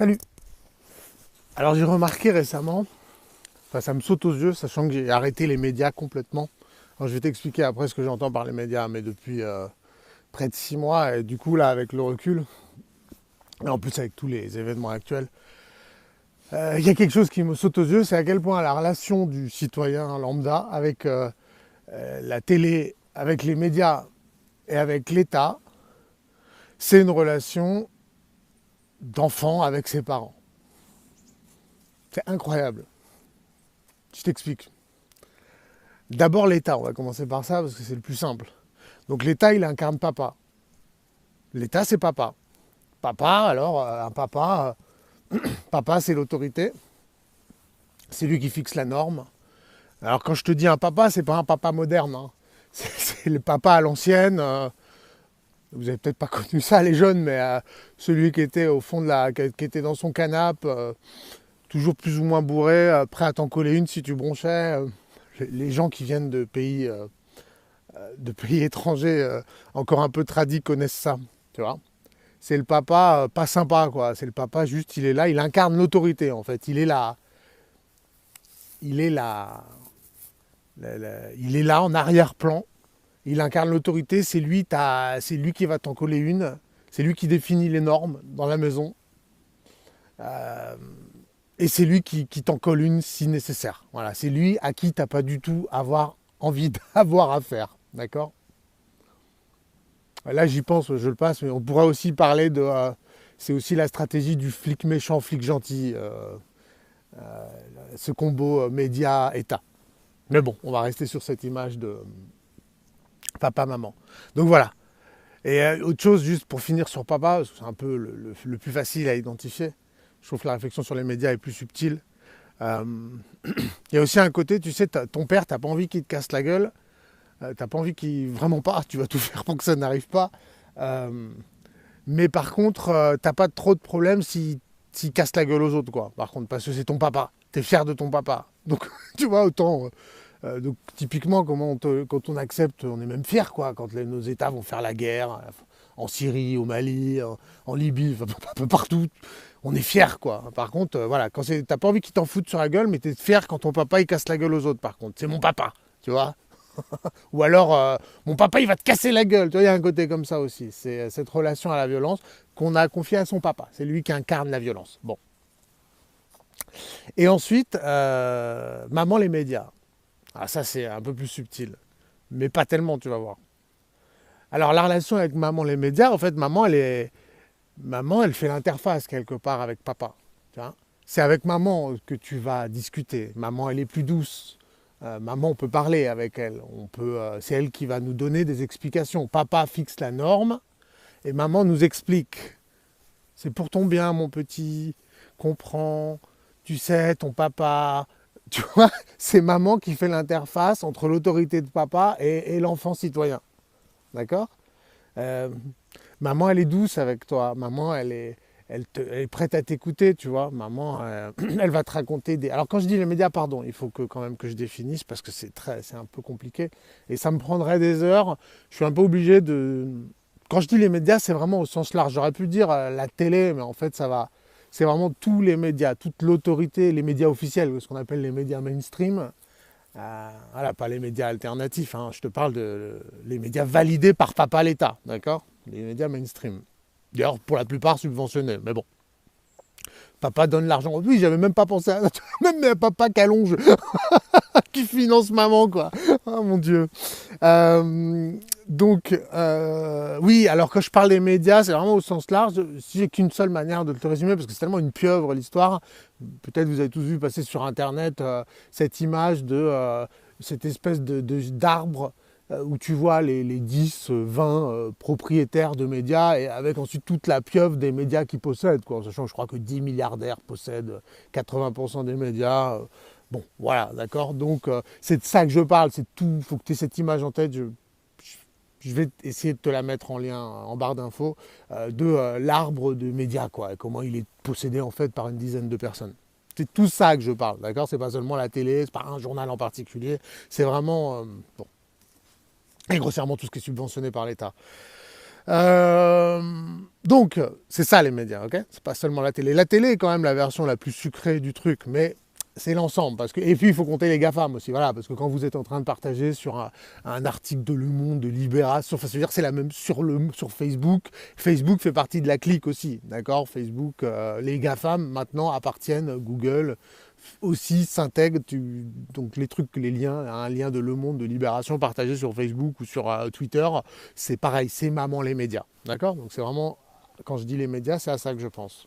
Salut. Alors j'ai remarqué récemment, enfin ça me saute aux yeux, sachant que j'ai arrêté les médias complètement. Alors je vais t'expliquer après ce que j'entends par les médias, mais depuis près de 6 mois, et du coup là avec le recul, et en plus avec tous les événements actuels, il y a quelque chose qui me saute aux yeux, c'est à quel point la relation du citoyen lambda avec la télé, avec les médias et avec l'État, c'est une relation d'enfant avec ses parents. C'est incroyable. Je t'explique. D'abord l'État, on va commencer par ça parce que c'est le plus simple. Donc l'État, il incarne papa. L'État, c'est papa. Papa, alors, un papa, papa, c'est l'autorité. C'est lui qui fixe la norme. Alors quand je te dis un papa, c'est pas un papa moderne, hein. C'est le papa à l'ancienne. Vous avez peut-être pas connu ça, les jeunes, mais celui qui était au fond de qui était dans son canapé, toujours plus ou moins bourré, prêt à t'en coller une si tu bronchais. Les gens qui viennent de pays étrangers encore un peu tradis connaissent ça, tu vois. C'est le papa pas sympa, quoi. C'est le papa juste, il est là, il incarne l'autorité, en fait. Il est là, il est là en arrière-plan. Il incarne l'autorité, c'est lui qui va t'en coller une. C'est lui qui définit les normes dans la maison. Euh, et c'est lui qui t'en colle une si nécessaire. Voilà, c'est lui à qui t'as pas du tout avoir envie d'avoir affaire. D'accord. Là, j'y pense, je le passe, mais on pourrait aussi parler de. C'est aussi la stratégie du flic méchant, flic gentil, ce combo média-État. Mais bon, on va rester sur cette image de papa-maman. Donc voilà. Et autre chose, juste pour finir sur papa, parce que c'est un peu le plus facile à identifier. Je trouve que la réflexion sur les médias est plus subtile. Euh, Il y a aussi un côté, tu sais, ton père, t'as pas envie qu'il te casse la gueule. T'as pas envie qu'il. Vraiment pas, tu vas tout faire pour que ça n'arrive pas. Euh, mais par contre, t'as pas trop de problème s'il casse la gueule aux autres, quoi. Par contre, parce que c'est ton papa. T'es fier de ton papa. Donc, tu vois, autant. Donc, typiquement, quand on accepte, on est même fier, quoi. Quand nos États vont faire la guerre, en Syrie, au Mali, en Libye, enfin, un peu partout. On est fier, quoi. Par contre, voilà, t'as pas envie qu'il t'en foute sur la gueule, mais t'es fier quand ton papa il casse la gueule aux autres. Par contre, c'est mon papa, tu vois. Ou alors, mon papa, il va te casser la gueule. Tu vois, il y a un côté comme ça aussi. C'est cette relation à la violence qu'on a confiée à son papa. C'est lui qui incarne la violence. Bon. Et ensuite, maman, les médias. Ah, ça, c'est un peu plus subtil. Mais pas tellement, tu vas voir. Alors, la relation avec maman, les médias, en fait, maman, elle fait l'interface quelque part avec papa. Tu vois. C'est avec maman que tu vas discuter. Maman, elle est plus douce. Maman, on peut parler avec elle. C'est elle qui va nous donner des explications. Papa fixe la norme et maman nous explique. C'est pour ton bien, mon petit. Comprends. Tu sais, ton papa. Tu vois, c'est maman qui fait l'interface entre l'autorité de papa et l'enfant citoyen. D'accord. Euh, Maman, elle est douce avec toi. Maman, elle est prête à t'écouter, tu vois. Maman, elle va te raconter des. Alors, quand je dis les médias, pardon, il faut quand même que je définisse parce que c'est un peu compliqué et ça me prendrait des heures. Je suis un peu obligé de. Quand je dis les médias, c'est vraiment au sens large. J'aurais pu dire la télé, mais en fait, ça va. C'est vraiment tous les médias, toute l'autorité, les médias officiels, ce qu'on appelle les médias mainstream. Voilà, pas les médias alternatifs, hein. Je te parle les médias validés par papa l'État, d'accord. Les médias mainstream. D'ailleurs, pour la plupart subventionnés, mais bon. Papa donne l'argent. Oui, j'avais même pas pensé à même papa qu'allonge, qui finance maman, quoi. Oh mon Dieu. Euh, oui, alors quand je parle des médias, c'est vraiment au sens large. Si j'ai qu'une seule manière de te résumer, parce que c'est tellement une pieuvre l'histoire. Peut-être vous avez tous vu passer sur Internet cette image de cette espèce d'arbre où tu vois les 10, 20 propriétaires de médias et avec ensuite toute la pieuvre des médias qu'ils possèdent, quoi. En sachant que je crois que 10 milliardaires possèdent 80% des médias. Bon, voilà, d'accord. Donc, c'est de ça que je parle. C'est tout. Il faut que tu aies cette image en tête. Je vais essayer de te la mettre en lien, en barre d'infos, de l'arbre de médias, quoi. Et comment il est possédé, en fait, par une dizaine de personnes. C'est tout ça que je parle, d'accord. C'est pas seulement la télé, c'est pas un journal en particulier. C'est vraiment, bon. Et grossièrement, tout ce qui est subventionné par l'État. Euh, donc, c'est ça les médias, ok? C'est pas seulement la télé. La télé est quand même la version la plus sucrée du truc, mais c'est l'ensemble. Et puis, il faut compter les GAFAM aussi, voilà, parce que quand vous êtes en train de partager sur un article de Le Monde, de Libération, enfin, c'est-à-dire c'est la même sur Facebook. Facebook fait partie de la clique aussi, d'accord? Facebook, les GAFAM maintenant appartiennent Google, aussi s'intègrent, donc les trucs, les liens, un lien de Le Monde, de Libération partagé sur Facebook ou sur Twitter, c'est pareil, c'est maman les médias, d'accord? Donc c'est vraiment, quand je dis les médias, c'est à ça que je pense.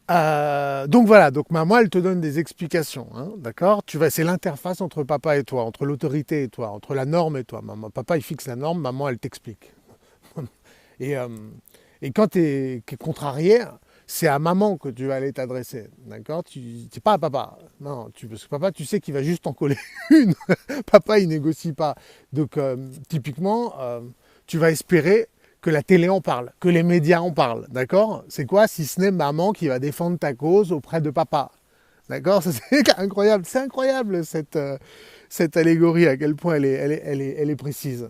Donc voilà, donc maman, elle te donne des explications, hein, d'accord? C'est l'interface entre papa et toi, entre l'autorité et toi, entre la norme et toi. Papa, il fixe la norme, maman, elle t'explique. Et, euh, et quand tu es contrarié, c'est à maman que tu vas aller t'adresser, d'accord? C'est pas à papa. Non, parce que papa, tu sais qu'il va juste en coller une. Papa, il négocie pas. Donc, typiquement, tu vas espérer que la télé en parle, que les médias en parlent, d'accord? C'est quoi si ce n'est maman qui va défendre ta cause auprès de papa? D'accord? C'est incroyable. C'est incroyable cette allégorie, à quel point elle est précise.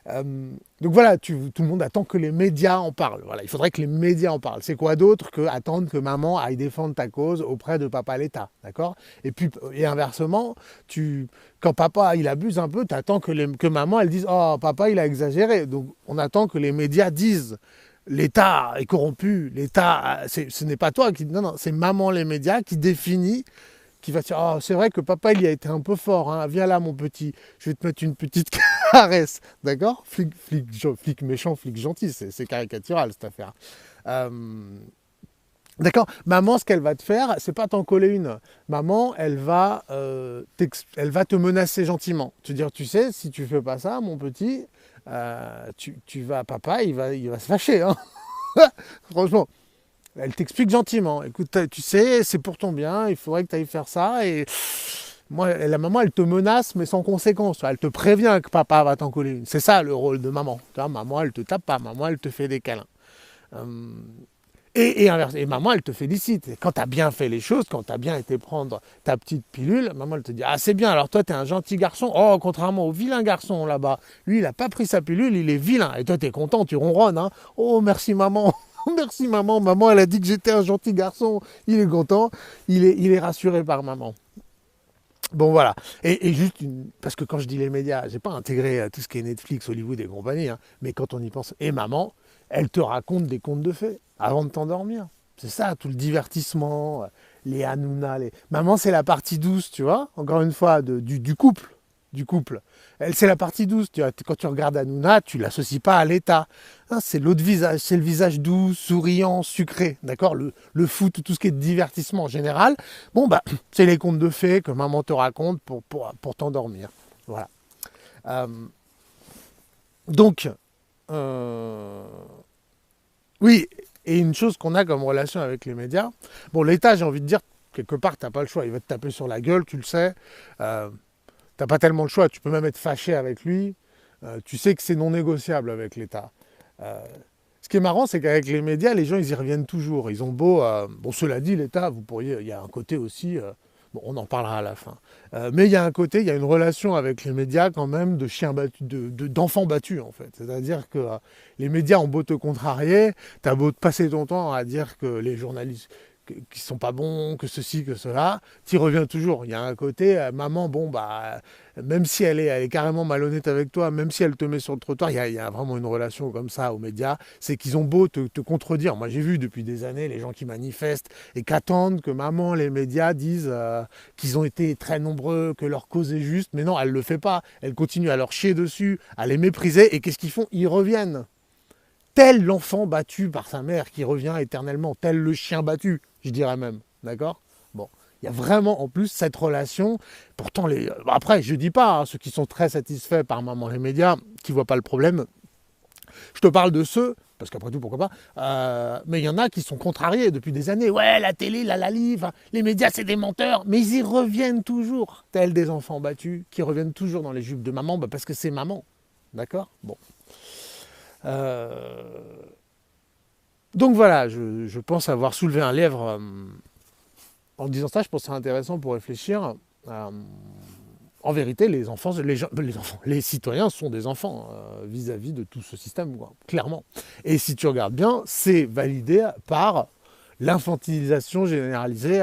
Euh, donc voilà, tout le monde attend que les médias en parlent. Voilà, il faudrait que les médias en parlent. C'est quoi d'autre que attendre que maman aille défendre ta cause auprès de papa l'État, d'accord? Et inversement, quand papa il abuse un peu, tu attends que maman elle dise oh papa il a exagéré. Donc on attend que les médias disent l'État est corrompu, l'État, ce n'est pas toi qui, non non, c'est maman les médias qui définit qui va dire oh, c'est vrai que papa il y a été un peu fort, hein. Viens là mon petit, je vais te mettre une petite caresse, d'accord? Flic méchant, flic gentil, c'est caricatural cette affaire. Euh, d'accord? Maman, ce qu'elle va te faire, c'est pas t'en coller une. Maman, elle va te menacer gentiment. Te dire, tu sais, si tu fais pas ça, mon petit, papa, il va se fâcher, hein. Franchement. Elle t'explique gentiment. Écoute, tu sais, c'est pour ton bien, il faudrait que tu ailles faire ça. Et moi, la maman, elle te menace, mais sans conséquence. Elle te prévient que papa va t'en coller une. C'est ça le rôle de maman. Tu vois, maman, elle te tape pas. Maman, elle te fait des câlins. Euh, et maman, elle te félicite. Et quand tu as bien fait les choses, quand tu as bien été prendre ta petite pilule, maman, elle te dit ah, c'est bien, alors toi, tu es un gentil garçon. Oh, contrairement au vilain garçon là-bas, lui, il n'a pas pris sa pilule, il est vilain. Et toi, tu es content, tu ronronnes. Hein. Oh, merci maman. Merci maman. Maman, elle a dit que j'étais un gentil garçon. Il est content. Il est rassuré par maman. Bon, voilà. Et juste, parce que quand je dis les médias, j'ai pas intégré tout ce qui est Netflix, Hollywood et compagnie, hein, mais quand on y pense, et maman, elle te raconte des contes de fées avant de t'endormir. C'est ça, tout le divertissement, les Hanouna. Maman, c'est la partie douce, tu vois, encore une fois, du couple. Du couple. Elle, c'est la partie douce. Quand tu regardes Hanouna, tu ne l'associes pas à l'État. Hein, c'est l'autre visage, c'est le visage doux, souriant, sucré. D'accord, le foot, tout ce qui est divertissement en général. Bon, bah, c'est les contes de fées que maman te raconte pour t'endormir. Voilà. Euh, donc, euh, oui, et une chose qu'on a comme relation avec les médias, bon, l'État, j'ai envie de dire, quelque part, tu n'as pas le choix. Il va te taper sur la gueule, tu le sais. Euh, T'as pas tellement le choix, tu peux même être fâché avec lui. Tu sais que c'est non négociable avec l'État. Euh, Ce qui est marrant, c'est qu'avec les médias, les gens, ils y reviennent toujours. Ils ont beau... bon, cela dit, l'État, vous pourriez... Il y a un côté aussi... bon, on en parlera à la fin. Mais il y a un côté, il y a une relation avec les médias quand même de chiens battus, d'enfants battus, en fait. C'est-à-dire que les médias ont beau te contrarier, t'as beau te passer ton temps à dire que les journalistes qui sont pas bons, que ceci, que cela, tu reviens toujours. Il y a un côté, maman, bon, bah, même si elle est carrément malhonnête avec toi, même si elle te met sur le trottoir, il y a vraiment une relation comme ça aux médias, c'est qu'ils ont beau te contredire. Moi, j'ai vu depuis des années les gens qui manifestent et qu'attendent que maman, les médias disent qu'ils ont été très nombreux, que leur cause est juste, mais non, elle le fait pas. Elle continue à leur chier dessus, à les mépriser, et qu'est-ce qu'ils font? Ils reviennent. Tel l'enfant battu par sa mère qui revient éternellement, tel le chien battu, je dirais même. D'accord? Bon, il y a vraiment en plus cette relation. Pourtant, après, je ne dis pas, hein, ceux qui sont très satisfaits par maman les médias, qui ne voient pas le problème. Je te parle de ceux, parce qu'après tout, pourquoi pas, mais il y en a qui sont contrariés depuis des années. Ouais, la télé, la livre, les médias, c'est des menteurs. Mais ils y reviennent toujours, tels des enfants battus, qui reviennent toujours dans les jupes de maman, bah parce que c'est maman. D'accord? Bon. Euh, Donc voilà, je pense avoir soulevé un lièvre en disant ça. Je pense que c'est intéressant pour réfléchir. Euh, en vérité, les citoyens sont des enfants vis-à-vis de tout ce système, quoi, clairement. Et si tu regardes bien, c'est validé par l'infantilisation généralisée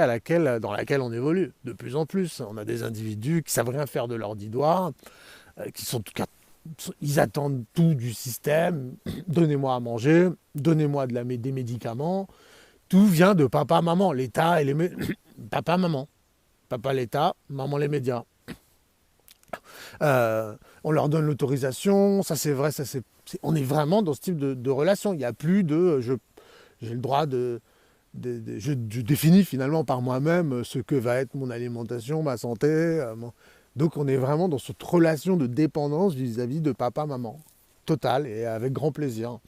dans laquelle on évolue. De plus en plus, on a des individus qui savent rien faire de leurs 10 doigts, qui sont en tout cas, ils attendent tout du système. Donnez-moi à manger, donnez-moi des médicaments. Tout vient de papa, maman, l'État et papa, maman. Papa, l'État, maman, les médias. On leur donne l'autorisation, ça c'est vrai, on est vraiment dans ce type de relation. Il n'y a plus j'ai le droit je définis finalement par moi-même ce que va être mon alimentation, ma santé. Donc on est vraiment dans cette relation de dépendance vis-à-vis de papa, maman, totale et avec grand plaisir.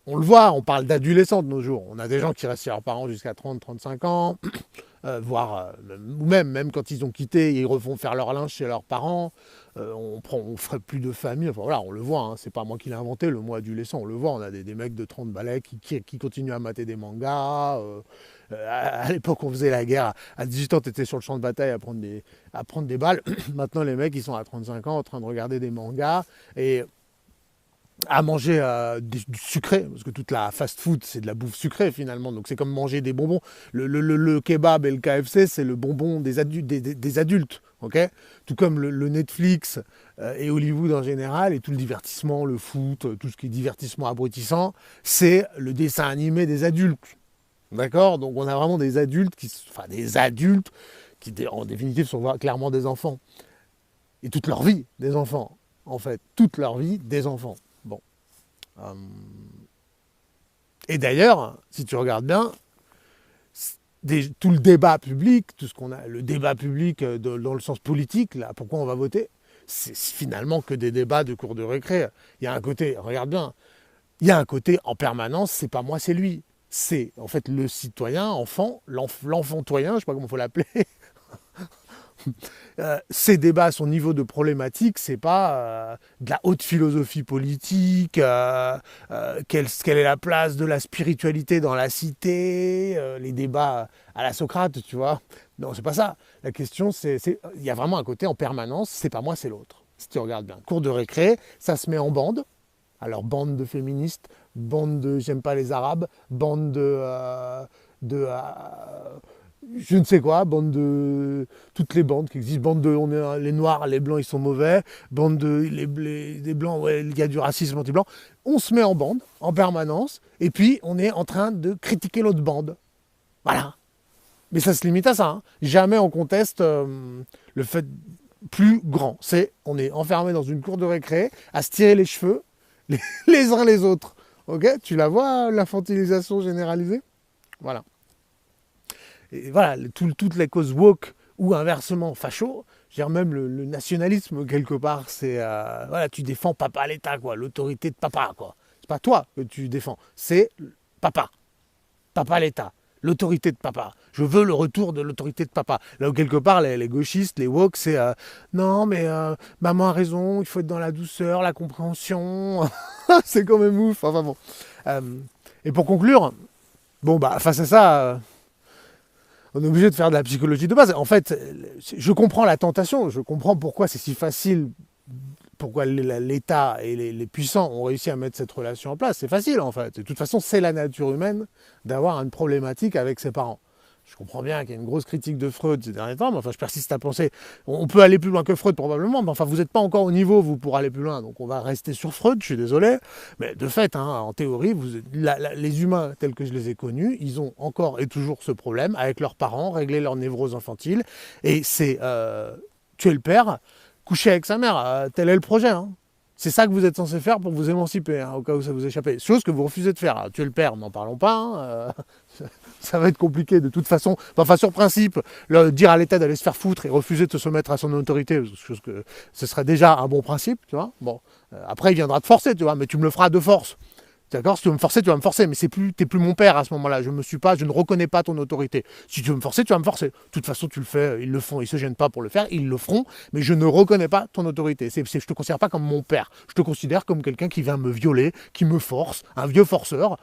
On le voit, on parle d'adolescents de nos jours. On a des gens qui restent chez leurs parents jusqu'à 30-35 ans, voire, ou même quand ils ont quitté, ils refont faire leur linge chez leurs parents. On ferait plus de famille. Enfin voilà, on le voit, hein, c'est pas moi qui l'ai inventé, le mot adolescent, on le voit. On a des mecs de 30 balais qui continuent à mater des mangas. À l'époque, on faisait la guerre. À 18 ans, tu étais sur le champ de bataille à prendre des balles. Maintenant, les mecs, ils sont à 35 ans en train de regarder des mangas. Et à manger du sucré, parce que toute la fast-food, c'est de la bouffe sucrée finalement, donc c'est comme manger des bonbons. Le kebab et le KFC, c'est le bonbon des adultes, ok. Tout comme le Netflix et Hollywood en général, et tout le divertissement, le foot, tout ce qui est divertissement abrutissant, c'est le dessin animé des adultes, d'accord. Donc on a vraiment des adultes qui en définitive sont clairement des enfants. Et toute leur vie, des enfants, en fait, toute leur vie, des enfants. Bon. Et d'ailleurs, si tu regardes bien, tout le débat public, tout ce qu'on a, le débat public dans le sens politique, là, pourquoi on va voter, c'est finalement que des débats de cours de récré. Il y a un côté, regarde bien, il y a un côté en permanence, c'est pas moi, c'est lui. C'est en fait le citoyen, l'enfantoyen, je sais pas comment il faut l'appeler. Ces débats, son niveau de problématique, c'est pas de la haute philosophie politique, quelle est la place de la spiritualité dans la cité, les débats à la Socrate, tu vois. Non, c'est pas ça. La question, il y a vraiment un côté en permanence, c'est pas moi, c'est l'autre. Si tu regardes bien, cours de récré, ça se met en bande. Alors, bande de féministes, bande de j'aime pas les arabes, bande je ne sais quoi, toutes les bandes qui existent, les noirs, les blancs ils sont mauvais, les blancs, ouais, il y a du racisme anti-blanc. On se met en bande, en permanence, et puis on est en train de critiquer l'autre bande. Voilà. Mais ça se limite à ça, hein. Jamais on conteste le fait plus grand. On est enfermé dans une cour de récré, à se tirer les cheveux, les uns les autres. Ok, tu la vois, l'infantilisation généralisée? Voilà. Et voilà, toutes les causes woke ou inversement facho, je veux dire même le nationalisme quelque part, c'est voilà, tu défends papa l'État, quoi, l'autorité de papa, quoi. C'est pas toi que tu défends, c'est papa l'État, l'autorité de papa. Je veux le retour de l'autorité de papa. Là où quelque part les gauchistes, les woke, c'est non mais maman a raison, il faut être dans la douceur, la compréhension. C'est quand même ouf. Enfin bon. Et pour conclure, bon bah face à ça. On est obligé de faire de la psychologie de base. En fait, je comprends la tentation, je comprends pourquoi c'est si facile, pourquoi l'État et les puissants ont réussi à mettre cette relation en place. C'est facile en fait. De toute façon, c'est la nature humaine d'avoir une problématique avec ses parents. Je comprends bien qu'il y a une grosse critique de Freud ces derniers temps, mais enfin, je persiste à penser, on peut aller plus loin que Freud probablement, mais enfin, vous n'êtes pas encore au niveau, vous, pour aller plus loin, donc on va rester sur Freud, je suis désolé, mais de fait, hein, en théorie, les humains tels que je les ai connus, ils ont encore et toujours ce problème avec leurs parents, régler leur névrose infantile, et c'est tuer le père, coucher avec sa mère, tel est le projet, hein. C'est ça que vous êtes censé faire pour vous émanciper, hein, au cas où ça vous échappait. Chose que vous refusez de faire. Tuer le père, n'en parlons pas. Hein, ça va être compliqué de toute façon. Enfin, sur principe, dire à l'État d'aller se faire foutre et refuser de se soumettre à son autorité, chose que ce serait déjà un bon principe, tu vois. Bon, après, il viendra te forcer, tu vois, mais tu me le feras de force. D'accord, si tu veux me forcer, tu vas me forcer, mais t'es plus mon père à ce moment-là. Je ne reconnais pas ton autorité. Si tu veux me forcer, tu vas me forcer. De toute façon, tu le fais, ils le font, ils se gênent pas pour le faire, ils le feront, mais je ne reconnais pas ton autorité. Je te considère pas comme mon père. Je te considère comme quelqu'un qui vient me violer, qui me force, un vieux forceur,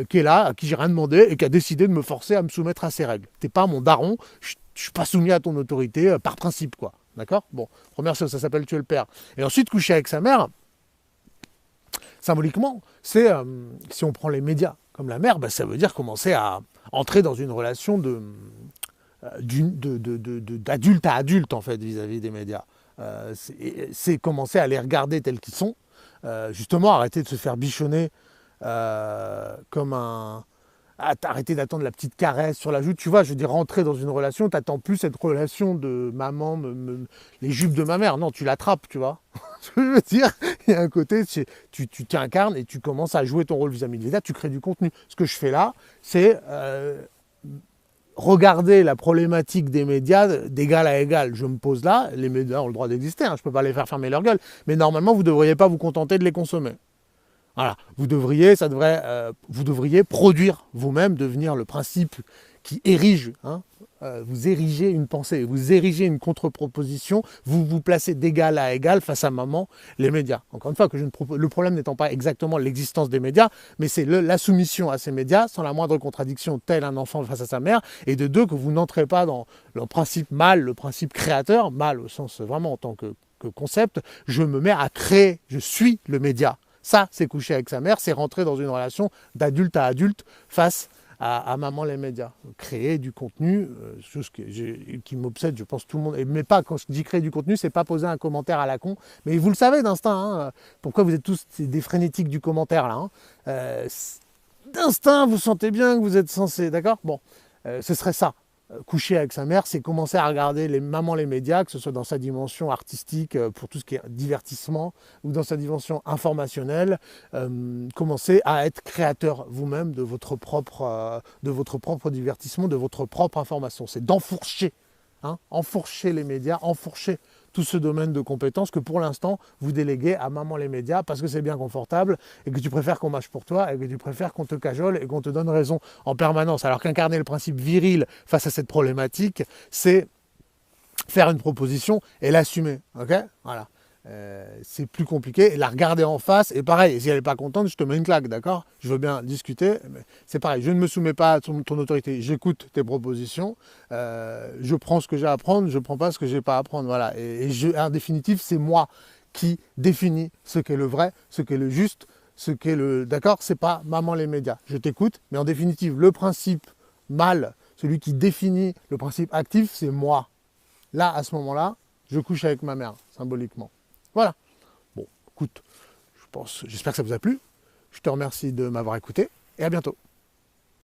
qui est là, à qui j'ai rien demandé et qui a décidé de me forcer à me soumettre à ses règles. T'es pas mon daron, je suis pas soumis à ton autorité par principe, quoi. D'accord? Bon, première chose, ça s'appelle tuer le père. Et ensuite, coucher avec sa mère, symboliquement, c'est, si on prend les médias comme la mère, ça veut dire commencer à entrer dans une relation d'adulte à adulte, en fait, vis-à-vis des médias. C'est commencer à les regarder tels qu'ils sont, justement, arrêter de se faire bichonner comme un... Arrêter d'attendre la petite caresse sur la joue, tu vois, je veux dire, rentrer dans une relation, t'attends plus cette relation de maman, les jupes de ma mère, non, tu l'attrapes, tu vois. Je veux dire, il y a un côté, tu t'incarnes et tu commences à jouer ton rôle vis-à-vis des médias, tu crées du contenu. Ce que je fais là, c'est regarder la problématique des médias d'égal à égal. Je me pose là, les médias ont le droit d'exister, hein, je ne peux pas les faire fermer leur gueule, mais normalement, vous ne devriez pas vous contenter de les consommer. Voilà, vous devriez produire vous-même, devenir le principe qui érige, hein, vous érigez une pensée, vous érigez une contre-proposition, vous vous placez d'égal à égal face à maman, les médias. Encore une fois, le problème n'étant pas exactement l'existence des médias, mais c'est la soumission à ces médias, sans la moindre contradiction, tel un enfant face à sa mère, et de deux, que vous n'entrez pas dans le principe mâle, le principe créateur, mâle au sens vraiment en tant que concept, je me mets à créer, je suis le média. Ça, c'est coucher avec sa mère, c'est rentrer dans une relation d'adulte à adulte face à maman les médias. Créer du contenu, chose qui m'obsède, je pense tout le monde. Mais pas, quand je dis créer du contenu, c'est pas poser un commentaire à la con. Mais vous le savez d'instinct, hein, pourquoi vous êtes tous des frénétiques du commentaire là. Hein. D'instinct, vous sentez bien que vous êtes censé, d'accord? Bon, ce serait ça. Coucher avec sa mère, c'est commencer à regarder les médias, que ce soit dans sa dimension artistique, pour tout ce qui est divertissement, ou dans sa dimension informationnelle, commencer à être créateur vous-même de votre propre divertissement, de votre propre information. C'est d'enfourcher, hein, enfourcher les médias, enfourcher tout ce domaine de compétences que pour l'instant, vous déléguez à maman les médias parce que c'est bien confortable et que tu préfères qu'on mâche pour toi et que tu préfères qu'on te cajole et qu'on te donne raison en permanence. Alors qu'incarner le principe viril face à cette problématique, c'est faire une proposition et l'assumer. Ok? Voilà. C'est plus compliqué, et la regarder en face, et pareil, si elle n'est pas contente, je te mets une claque, d'accord? Je veux bien discuter, mais c'est pareil, je ne me soumets pas à ton autorité, j'écoute tes propositions, je prends ce que j'ai à apprendre, je ne prends pas ce que j'ai pas à apprendre, voilà. En définitive, c'est moi qui définis ce qu'est le vrai, ce qu'est le juste, ce qu'est le... D'accord? C'est pas maman les médias, je t'écoute, mais en définitive, le principe mâle, celui qui définit le principe actif, c'est moi. Là, à ce moment-là, je couche avec ma mère, symboliquement. Voilà. Bon, écoute, j'espère que ça vous a plu. Je te remercie de m'avoir écouté et à bientôt.